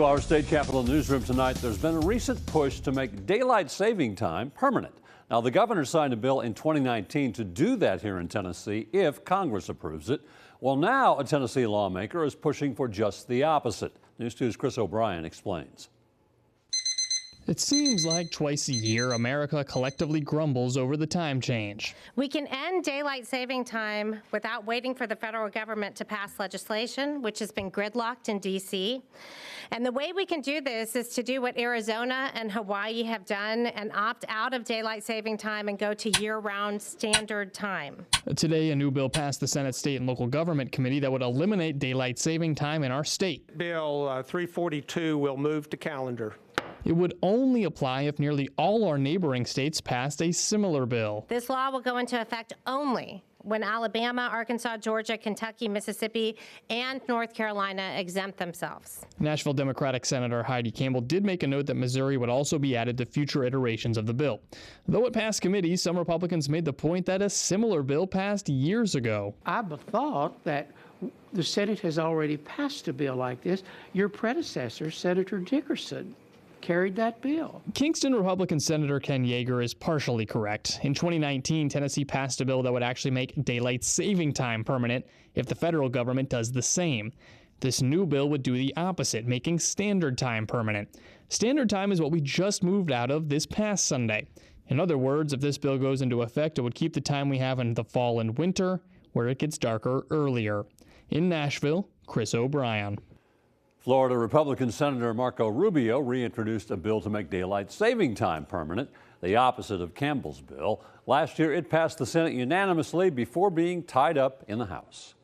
To our state capitol newsroom tonight, there's been a recent push to make daylight saving time permanent. Now, the governor signed a bill in 2019 to do that here in Tennessee if Congress approves it. Well, now a Tennessee lawmaker is pushing for just the opposite. News 2's Chris O'Brien explains. It seems like twice a year, America collectively grumbles over the time change. We can end daylight saving time without waiting for the federal government to pass legislation, which has been gridlocked in D.C. And the way we can do this is to do what Arizona and Hawaii have done and opt out of daylight saving time and go to year-round standard time. Today, a new bill passed the Senate State and Local Government Committee that would eliminate daylight saving time in our state. Bill 342 will move to calendar. It would only apply if nearly all our neighboring states passed a similar bill. This law will go into effect only when Alabama, Arkansas, Georgia, Kentucky, Mississippi, and North Carolina exempt themselves. Nashville Democratic Senator Heidi Campbell did make a note that Missouri would also be added to future iterations of the bill. Though it passed committee, some Republicans made the point that a similar bill passed years ago. I thought that the Senate has already passed a bill like this. Your predecessor, Senator Dickerson, carried that bill. Kingston Republican Senator Ken Yeager is partially correct. In 2019, Tennessee passed a bill that would actually make daylight saving time permanent if the federal government does the same. This new bill would do the opposite, making standard time permanent. Standard time is what we just moved out of this past Sunday. In other words, if this bill goes into effect, it would keep the time we have in the fall and winter, where it gets darker earlier. In Nashville, Chris O'Brien. Florida Republican Senator Marco Rubio reintroduced a bill to make daylight saving time permanent, the opposite of Campbell's bill. Last year, it passed the Senate unanimously before being tied up in the House.